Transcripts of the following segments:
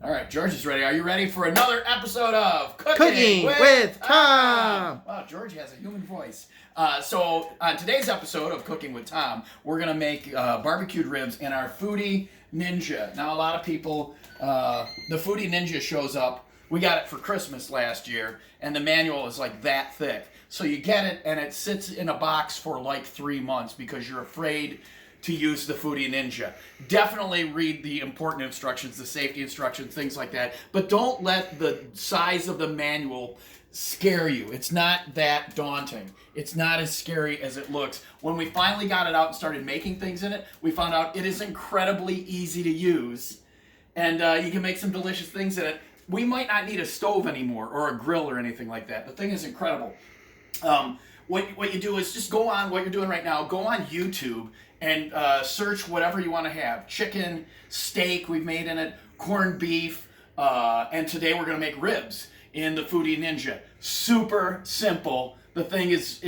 All right, George is ready. Are you ready for another episode of Cooking with Tom? Wow, George has a human voice. So on today's episode of Cooking with Tom, we're going to make barbecued ribs in our Foodi Ninja. Now, a lot of people, the Foodi Ninja shows up. We got it for Christmas last year, and the manual is like that thick. So you get it, and it sits in a box for like 3 months because you're afraid to use the Foodi Ninja. Definitely read the important instructions, the safety instructions, things like that. But don't let the size of the manual scare you. It's not that daunting. It's not as scary as it looks. When we finally got it out and started making things in it, we found out it is incredibly easy to use. And you can make some delicious things in it. We might not need a stove anymore or a grill or anything like that. The thing is incredible. What you do is just go on, what you're doing right now, go on YouTube and search whatever you want to have. Chicken, steak we've made in it, corned beef, and today we're going to make ribs in the Foodi Ninja. Super simple. The thing is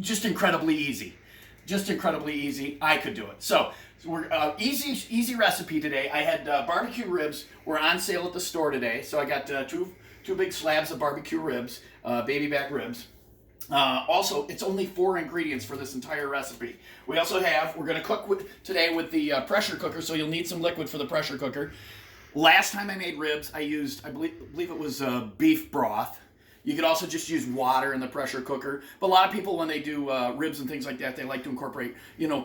just incredibly easy. Just incredibly easy. I could do it. So we're easy recipe today. I had barbecue ribs. Were on sale at the store today. So I got two big slabs of barbecue ribs, baby back ribs. Also, it's only 4 ingredients for this entire recipe. We also we're going to cook today with the pressure cooker, so you'll need some liquid for the pressure cooker. Last time I made ribs, I used, I believe it was beef broth. You could also just use water in the pressure cooker. But a lot of people, when they do ribs and things like that, they like to incorporate,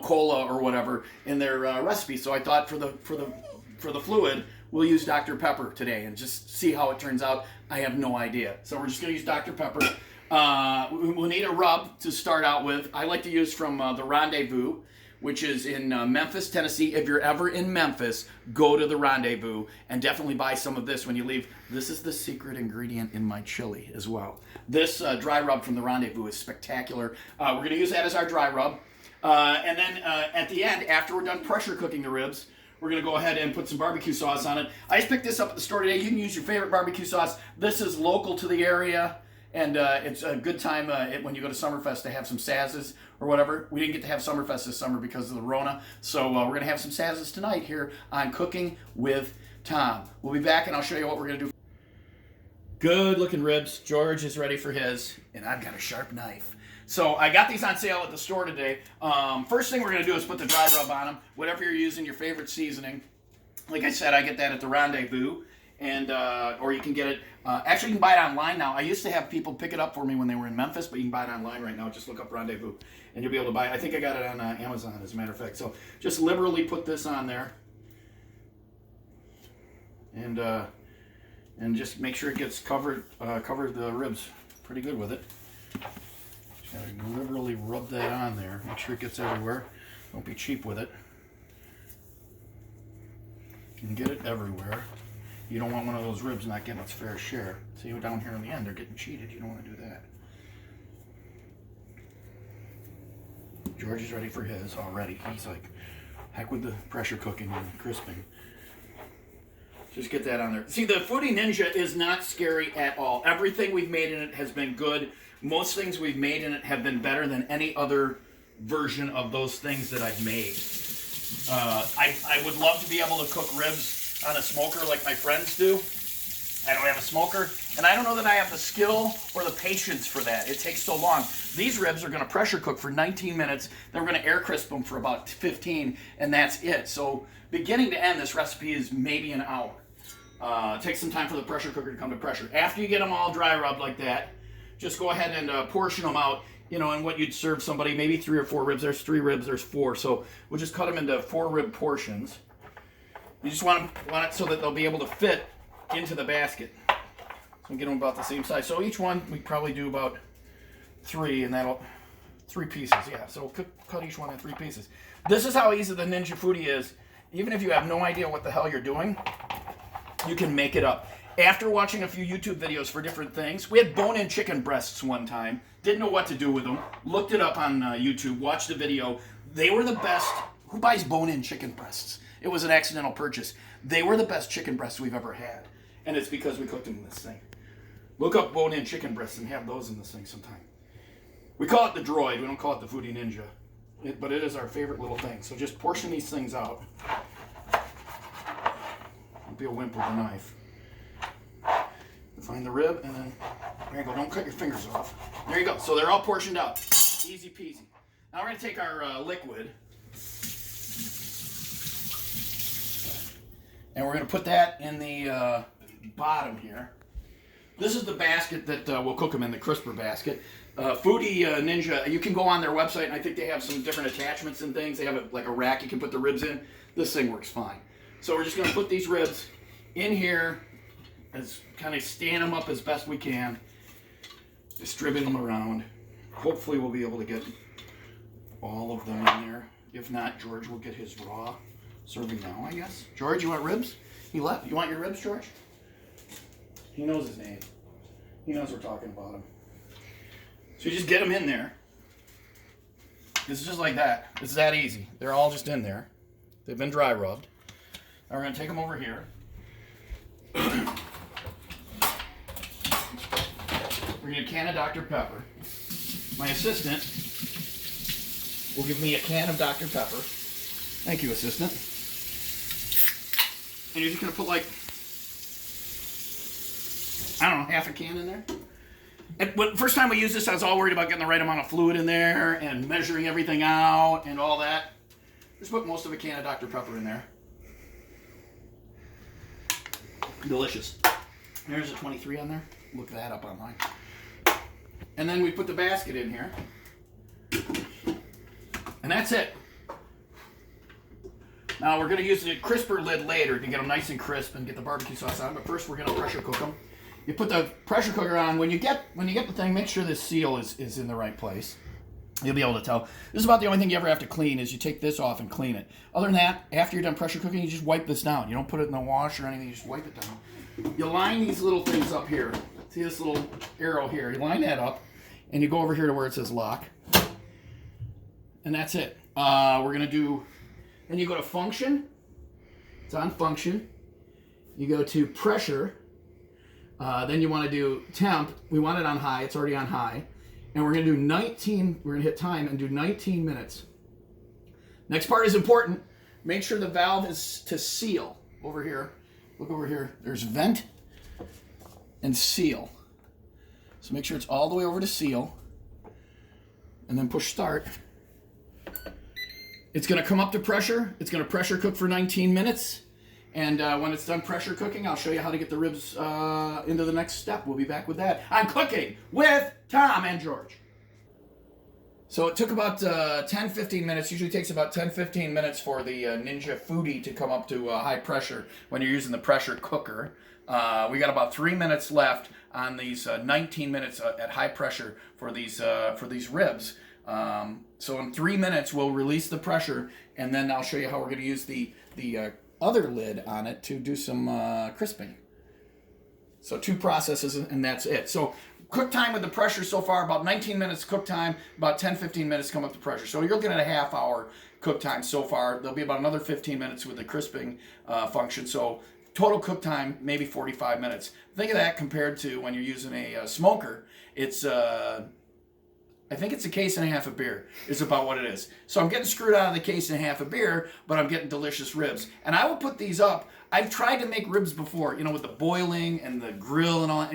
cola or whatever in their recipe. So I thought for the fluid, we'll use Dr. Pepper today and just see how it turns out. I have no idea. So we're just going to use Dr. Pepper. We'll need a rub to start out with. I like to use from the Rendezvous, which is in Memphis, Tennessee. If you're ever in Memphis, go to the Rendezvous and definitely buy some of this when you leave. This is the secret ingredient in my chili as well. This dry rub from the Rendezvous is spectacular. We're going to use that as our dry rub. And then at the end, after we're done pressure cooking the ribs, we're going to go ahead and put some barbecue sauce on it. I just picked this up at the store today. You can use your favorite barbecue sauce. This is local to the area. And it's a good time when you go to Summerfest to have some Sazzes or whatever. We didn't get to have Summerfest this summer because of the Rona. So we're going to have some Sazzes tonight here on Cooking with Tom. We'll be back and I'll show you what we're going to do. Good looking ribs. George is ready for his. And I've got a sharp knife. So I got these on sale at the store today. First thing we're going to do is put the dry rub on them. Whatever you're using, your favorite seasoning. Like I said, I get that at the Rendezvous. And or you can get it, actually you can buy it online now. I used to have people pick it up for me when they were in Memphis, but you can buy it online right now. Just look up Rendezvous and you'll be able to buy it. I think I got it on Amazon as a matter of fact. So just liberally put this on there and just make sure it gets covered the ribs pretty good with it. Just gotta liberally rub that on there. Make sure it gets everywhere. Don't be cheap with it. You can get it everywhere. You don't want one of those ribs not getting its fair share. See, down here in the end, they're getting cheated. You don't want to do that. George is ready for his already. He's like, heck with the pressure cooking and crisping. Just get that on there. See, the Foodi Ninja is not scary at all. Everything we've made in it has been good. Most things we've made in it have been better than any other version of those things that I've made. I would love to be able to cook ribs on a smoker like my friends do. I don't have a smoker, and I don't know that I have the skill or the patience for that. It takes so long. These ribs are going to pressure cook for 19 minutes, then we're going to air crisp them for about 15, and that's it. So beginning to end, this recipe is maybe an hour. It takes some time for the pressure cooker to come to pressure. After you get them all dry rubbed like that, just go ahead and portion them out, and what you'd serve somebody, maybe 3 or 4 ribs. There's 3 ribs, there's 4, so we'll just cut them into 4 rib portions. You just want it so that they'll be able to fit into the basket. So get them about the same size. So each one, we probably do about 3, and that'll 3 pieces, yeah. So cut each one in 3 pieces. This is how easy the Ninja Foodi is. Even if you have no idea what the hell you're doing, you can make it up. After watching a few YouTube videos for different things, we had bone-in chicken breasts one time. Didn't know what to do with them. Looked it up on YouTube, watched the video. They were the best. Who buys bone-in chicken breasts? It was an accidental purchase. They were the best chicken breasts we've ever had. And it's because we cooked them in this thing. Look up bone-in chicken breasts and have those in this thing sometime. We call it the Droid. We don't call it the Foodi Ninja. But it is our favorite little thing. So just portion these things out. Don't be a wimp with a knife. Find the rib, and then there you go. Don't cut your fingers off. There you go. So they're all portioned out. Easy peasy. Now we're going to take our liquid, and we're going to put that in the bottom here. This is the basket that we'll cook them in, the crisper basket. Foodi Ninja, you can go on their website, and I think they have some different attachments and things. They have like a rack you can put the ribs in. This thing works fine. So we're just going to put these ribs in here, as kind of stand them up as best we can, distribute them around. Hopefully we'll be able to get all of them in there. If not, George will get his raw serving now, I guess. George, you want ribs? He left. You want your ribs, George? He knows his name. He knows we're talking about him. So you just get them in there. It's just like that. It's that easy. They're all just in there. They've been dry rubbed. Now we're going to take them over here. We're going to get a can of Dr. Pepper. My assistant will give me a can of Dr. Pepper. Thank you, assistant. And you're just going to put like, I don't know, half a can in there. And first time we used this, I was all worried about getting the right amount of fluid in there and measuring everything out and all that. Just put most of a can of Dr. Pepper in there. Delicious. There's a 23 on there. Look that up online. And then we put the basket in here. And that's it. Now we're going to use the crisper lid later to get them nice and crisp and get the barbecue sauce on. But first we're going to pressure cook them. You put the pressure cooker on. When you get the thing, make sure the seal is in the right place. You'll be able to tell. This is about the only thing you ever have to clean is you take this off and clean it. Other than that, after you're done pressure cooking, you just wipe this down. You don't put it in the wash or anything. You just wipe it down. You line these little things up here. See this little arrow here? You line that up, and you go over here to where it says lock. And that's it. We're going to do... Then you go to function. It's on function. You go to pressure. Then you want to do temp. We want it on high. It's already on high. And we're going to do 19. We're going to hit time and do 19 minutes. Next part is important. Make sure the valve is to seal. Over here. Look over here. There's vent and seal. So make sure it's all the way over to seal. And then push start. It's going to come up to pressure. It's going to pressure cook for 19 minutes. And when it's done pressure cooking, I'll show you how to get the ribs into the next step. We'll be back with that. I'm cooking with Tom and George. So it took about 10-15 minutes. Usually takes about 10-15 minutes for the Ninja Foodi to come up to high pressure when you're using the pressure cooker. We got about 3 minutes left on these 19 minutes at high pressure for these ribs. So in 3 minutes, we'll release the pressure, and then I'll show you how we're going to use the other lid on it to do some crisping. So 2 processes, and that's it. So cook time with the pressure so far, about 19 minutes cook time, about 10-15 minutes come up to pressure. So you're looking at a half hour cook time so far. There'll be about another 15 minutes with the crisping function. So total cook time, maybe 45 minutes. Think of that compared to when you're using a smoker. It's... I think it's a case and a half of beer is about what it is. So I'm getting screwed out of the case and a half of beer, but I'm getting delicious ribs. And I will put these up. I've tried to make ribs before, with the boiling and the grill and all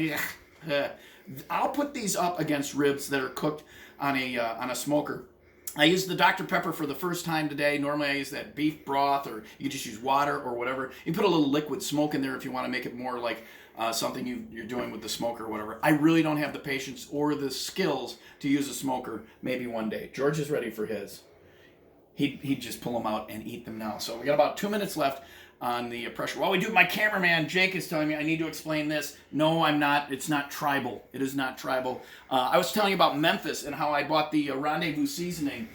that. I'll put these up against ribs that are cooked on a smoker. I used the Dr. Pepper for the first time today. Normally I use that beef broth, or you can just use water or whatever. You put a little liquid smoke in there if you want to make it more like something you're doing with the smoker or whatever. I really don't have the patience or the skills to use a smoker. Maybe one day. George is ready for his. He'd just pull them out and eat them now. So we got about 2 minutes left on the pressure. While we do, my cameraman Jake is telling me I need to explain this. No, I'm not. It's not tribal. It is not tribal. I was telling you about Memphis and how I bought the Rendezvous seasoning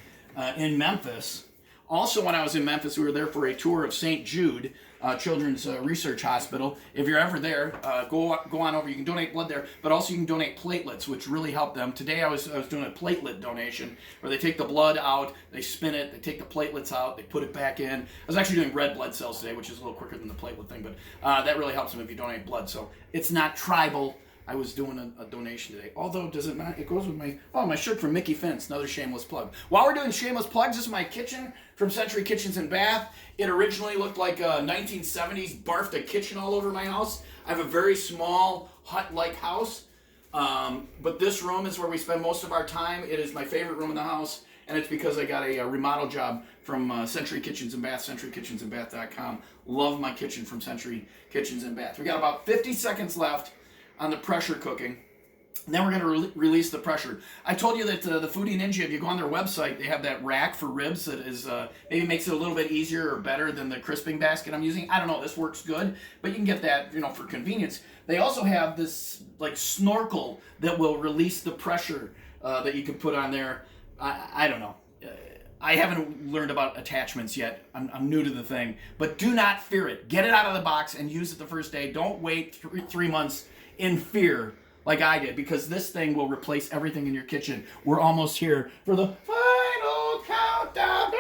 in Memphis. Also, when I was in Memphis, we were there for a tour of St. Jude Children's Research Hospital. If you're ever there, go on over. You can donate blood there, but also you can donate platelets, which really help them. Today I was doing a platelet donation where they take the blood out, they spin it, they take the platelets out, they put it back in. I was actually doing red blood cells today, which is a little quicker than the platelet thing, but that really helps them if you donate blood. So it's not tribal. I was doing a donation today. Although, does it not? It goes with my shirt from Mickey Fence. Another shameless plug. While we're doing shameless plugs, this is my kitchen from Century Kitchens and Bath. It originally looked like a 1970s barfed a kitchen all over my house. I have a very small hut-like house, but this room is where we spend most of our time. It is my favorite room in the house, and it's because I got a remodel job from Century Kitchens and Bath, centurykitchensandbath.com. Love my kitchen from Century Kitchens and Bath. We got about 50 seconds left on the pressure cooking. And then we're going to release the pressure. I told you that the Foodi Ninja, if you go on their website, they have that rack for ribs that is maybe makes it a little bit easier or better than the crisping basket I'm using. I don't know, this works good, but you can get that, for convenience. They also have this like snorkel that will release the pressure that you can put on there. I don't know. I haven't learned about attachments yet. I'm new to the thing, but do not fear it. Get it out of the box and use it the first day. Don't wait 3 months in fear like I did, because this thing will replace everything in your kitchen. We're almost here for the final countdown.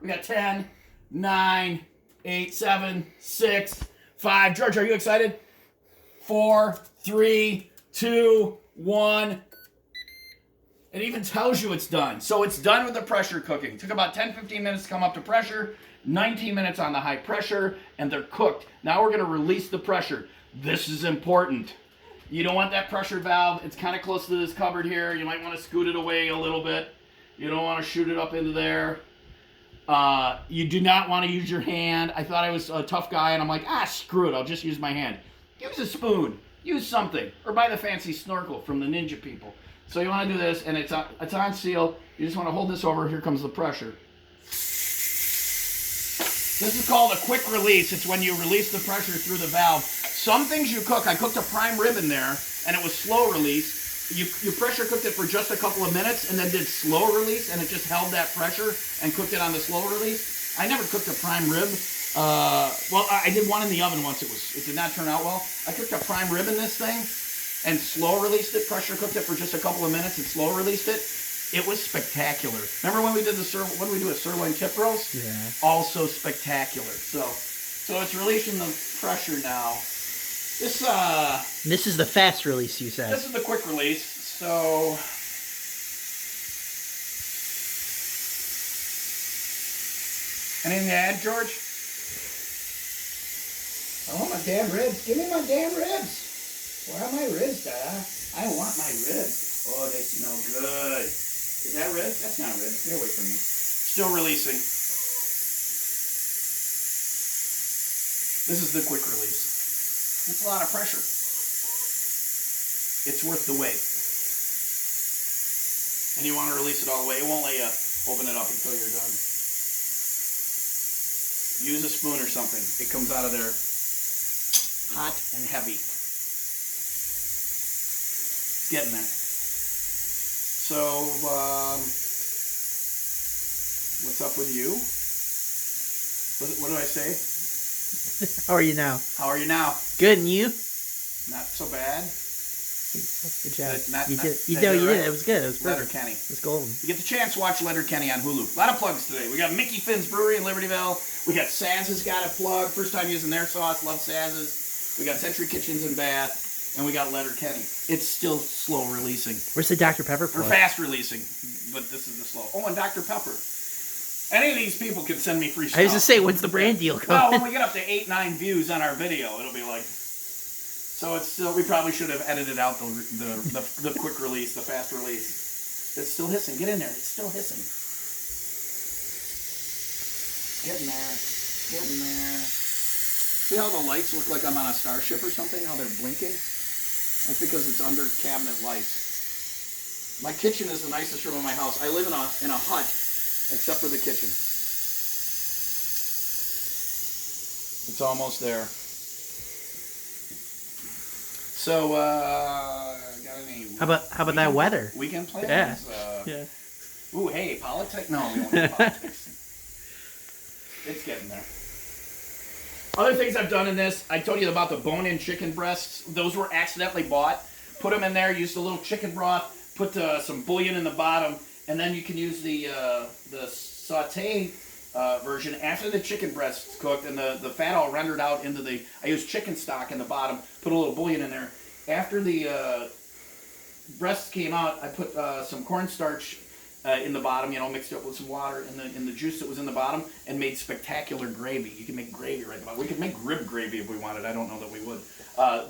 We got 10, 9, 8, 7, 6, 5. George, are you excited? 4, 3, 2, 1. It even tells you it's done. So it's done with the pressure cooking. It took about 10-15 minutes to come up to pressure, 19 minutes on the high pressure, and they're cooked. Now we're going to release the pressure. This is important. You don't want that pressure valve. It's kind of close to this cupboard here. You might want to scoot it away a little bit. You don't want to shoot it up into there. You do not want to use your hand. I thought I was a tough guy, and I'm like, screw it. I'll just use my hand. Use a spoon. Use something. Or buy the fancy snorkel from the Ninja people. So you want to do this, and it's on seal. You just want to hold this over. Here comes the pressure. This is called a quick release. It's when you release the pressure through the valve. Some things you cook, I cooked a prime rib in there, and it was slow release. You pressure cooked it for just a couple of minutes, and then did slow release, and it just held that pressure and cooked it on the slow release. I never cooked a prime rib. I did one in the oven once. It did not turn out well. I cooked a prime rib in this thing, and slow released it, pressure cooked it for just a couple of minutes and slow released it. It was spectacular. Remember when we did a sirloin tip roast? Yeah. Also spectacular. So it's releasing the pressure now. This is the fast release, you said. This is the quick release. So anything to add, George? I want my damn ribs. Give me my damn ribs. Where are my ribs, Dada? I want my ribs. Oh, they smell good. Is that ribs? That's not ribs. Stay away from me. Still releasing. This is the quick release. It's a lot of pressure. It's worth the wait. And you want to release it all the way. It won't let you open it up until you're done. Use a spoon or something. It comes out of there hot and heavy. Getting there. So, what's up with you? What do I say? How are you now? How are you now? Good, and you? Not so bad. Good job. You did. You did. It was good. It was perfect. Letterkenny. It was golden. You get the chance to watch Letterkenny on Hulu. A lot of plugs today. We got Mickey Finn's Brewery in Libertyville. We got Saz's got a plug. First time using their sauce. Love Saz's. We got Century Kitchens and Bath. And we got Letterkenny. It's still slow releasing. Where's the Dr. Pepper plug? Or fast releasing. But this is the slow. Oh, and Dr. Pepper. Any of these people can send me free stuff. I was to say, when's the brand deal coming? Well, when we get up to 8-9 views on our video, it'll be like... So it's still... We probably should have edited out the quick release, the fast release. It's still hissing. Get in there. It's still hissing. Get in there. Get in there. See how the lights look like I'm on a starship or something? How they're blinking? That's because it's under cabinet lights. My kitchen is the nicest room in my house. I live in a hut, except for the kitchen. It's almost there. So, got any... How about that weather? Weekend plans? Yeah. Yeah. Ooh, hey, politics? No, we won't do politics. It's getting there. Other things I've done in this, I told you about the bone-in chicken breasts. Those were accidentally bought. Put them in there, used a little chicken broth, put some bouillon in the bottom, and then you can use the saute version. After the chicken breasts cooked and the fat all rendered out into I used chicken stock in the bottom, put a little bouillon in there. After the breasts came out, I put some cornstarch in the bottom, mixed it with some water in the juice that was in the bottom, and made spectacular gravy. You can make gravy right now. We could make rib gravy if we wanted. I don't know that we would.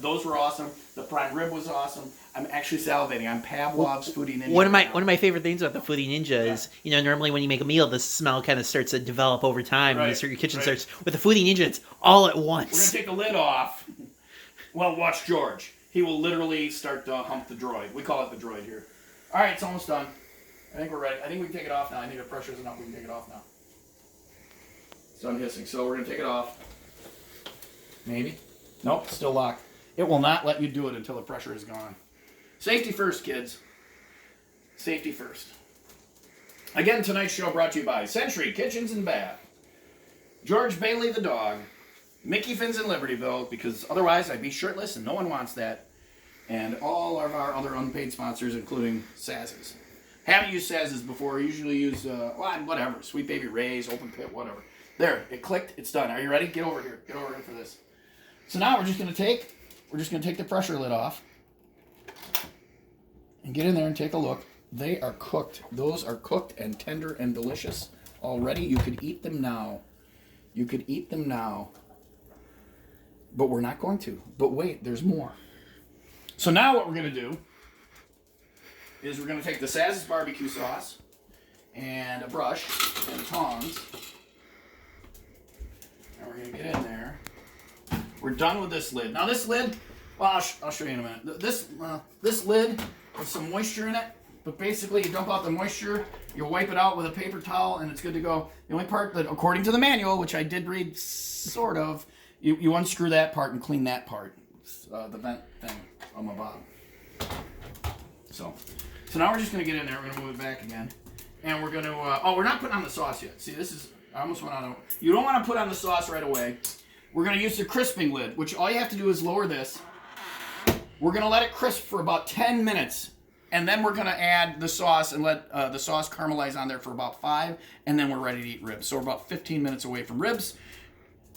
Those were awesome. The prime rib was awesome. I'm actually salivating. I'm Pavlov's Foodi Ninja. One of my favorite things about the Foodi Ninja is, normally when you make a meal, the smell kind of starts to develop over time. Right, Your kitchen right. starts. With the Foodi Ninja, it's all at We're once. going to take the lid off. Well, watch George. He will literally start to hump the droid. We call it the droid here. All right, it's almost done. I think we're ready. I think we can take it off now. I think the pressure is enough. We can take it off now. It's done hissing, so we're going to take it off. Maybe. Nope, it's still locked. It will not let you do it until the pressure is gone. Safety first, kids. Safety first. Again, tonight's show brought to you by Century Kitchens and Bath, George Bailey the dog, Mickey Fins in Libertyville, because otherwise I'd be shirtless and no one wants that, and all of our other unpaid sponsors, including Saz's. Haven't used Saz's before. I usually use, whatever, Sweet Baby Ray's, Open Pit, whatever. There, it clicked. It's done. Are you ready? Get over here. Get over here for this. So now we're just going to take the pressure lid off and get in there and take a look. They are cooked. Those are cooked and tender and delicious already. You could eat them now. You could eat them now. But we're not going to. But wait, there's more. So now what we're going to do is we're going to take the Saz's barbecue sauce and a brush and tongs. And we're going to get in there. We're done with this lid. Now this lid, well, I'll show you in a minute. This lid has some moisture in it, but basically you dump out the moisture, you wipe it out with a paper towel, and it's good to go. The only part that, according to the manual, which I did read sort of, you unscrew that part and clean that part, the vent thing on the bottom. So now we're just going to get in there. We're going to move it back again. And we're going to, we're not putting on the sauce yet. See, I almost went on. You don't want to put on the sauce right away. We're going to use the crisping lid, which all you have to do is lower this. We're going to let it crisp for about 10 minutes. And then we're going to add the sauce and let the sauce caramelize on there for about 5. And then we're ready to eat ribs. So we're about 15 minutes away from ribs.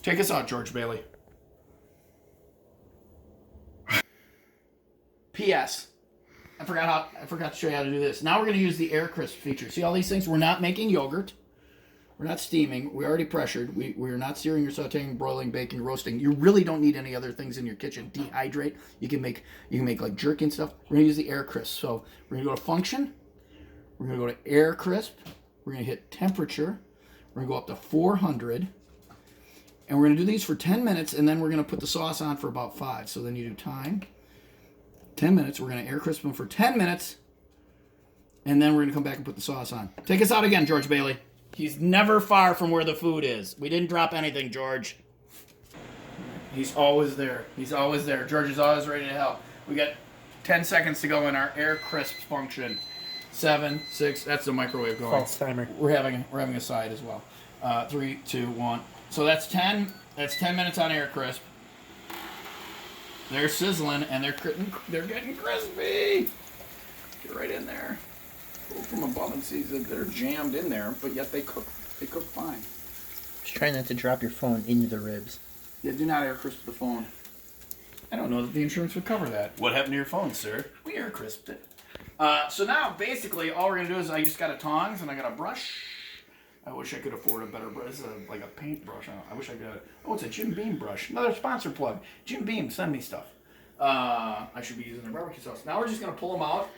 Take us out, George Bailey. P.S. I forgot to show you how to do this. Now we're going to use the air crisp feature. See all these things? We're not making yogurt. We're not steaming. We already pressured. We're not searing or sauteing, broiling, baking, roasting. You really don't need any other things in your kitchen. Dehydrate. You can make like jerky and stuff. We're going to use the air crisp. So we're going to go to function. We're going to go to air crisp. We're going to hit temperature. We're going to go up to 400. And we're going to do these for 10 minutes, and then we're going to put the sauce on for about 5. So then you do time. 10 minutes. We're going to air crisp them for 10 minutes. And then we're going to come back and put the sauce on. Take us out again, George Bailey. He's never far from where the food is. We didn't drop anything, George. He's always there. He's always there. George is always ready to help. We got 10 seconds to go in our air crisp function. 7, 6. That's the microwave going. False timer. We're having a side as well. 3, 2, 1. So that's 10. That's 10 minutes on air crisp. They're sizzling and they're getting crispy. Get right in there. Go from above and see that they're jammed in there, but yet they cook fine. Just try not to drop your phone into the ribs. Yeah, do not air crisp the phone. I don't know that the insurance would cover that. What happened to your phone, sir? We air crisped it. So now, basically, all we're going to do is I just got a tongs and I got a brush. I wish I could afford a better brush. This is like a paint brush. I wish I could. Oh, it's a Jim Beam brush. Another sponsor plug. Jim Beam, send me stuff. I should be using their barbecue sauce. Now we're just going to pull them out.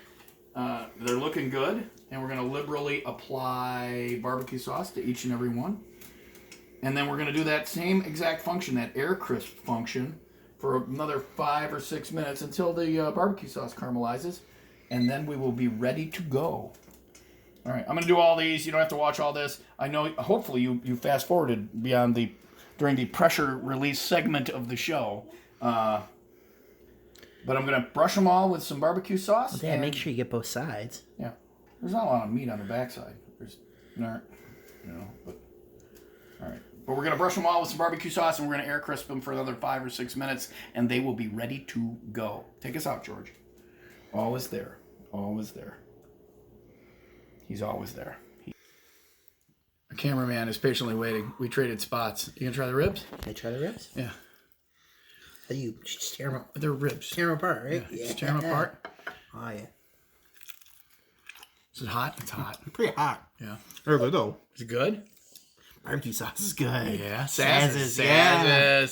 They're looking good, and we're going to liberally apply barbecue sauce to each and every one. And then we're going to do that same exact function, that air crisp function, for another 5 or 6 minutes until the barbecue sauce caramelizes, and then we will be ready to go. All right, I'm going to do all these. You don't have to watch all this. I know, hopefully you fast forwarded during the pressure release segment of the show. But I'm going to brush them all with some barbecue sauce. Well, make sure you get both sides. Yeah. There's not a lot of meat on the backside. There's not, but all right. But we're going to brush them all with some barbecue sauce, and we're going to air crisp them for another 5 or 6 minutes, and they will be ready to go. Take us out, George. Always there. Always there. He's always there. cameraman is patiently waiting. We traded spots. You gonna try the ribs? Can I try the ribs? Yeah. How do you just tear them? They're ribs. Tear them apart, right? Yeah. Just tear them apart. Oh yeah. Is it hot? It's hot. Pretty hot. Yeah. They're good though. Is it good? Barbecue sauce is good. Yeah. Sazzes. Yeah.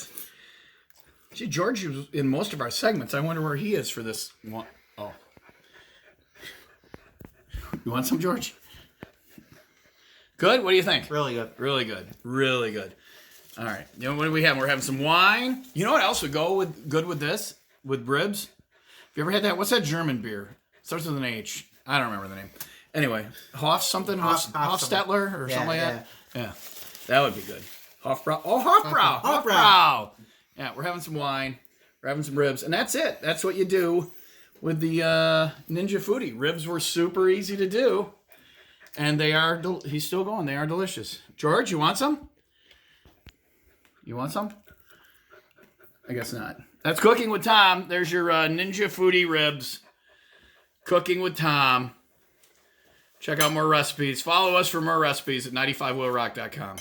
See, George was in most of our segments. I wonder where he is for this one. Oh. You want some, George? Good? What do you think? Really good. Really good. Really good. All right. You know what do we have? We're having some wine. You know what else would go good with this? With ribs? Have you ever had that? What's that German beer? Starts with an H. I don't remember the name. Anyway, Hoff something? Hofstetler or something like that? Yeah. That would be good. Hofbrau. Oh, Hofbrau. Hofbrau. Yeah, we're having some wine. We're having some ribs. And that's it. That's what you do with the Ninja Foodi. Ribs were super easy to do. And they are, he's still going. They are delicious. George, you want some? You want some? I guess not. That's Cooking with Tom. There's your Ninja Foodi ribs. Cooking with Tom. Check out more recipes. Follow us for more recipes at 95willrock.com.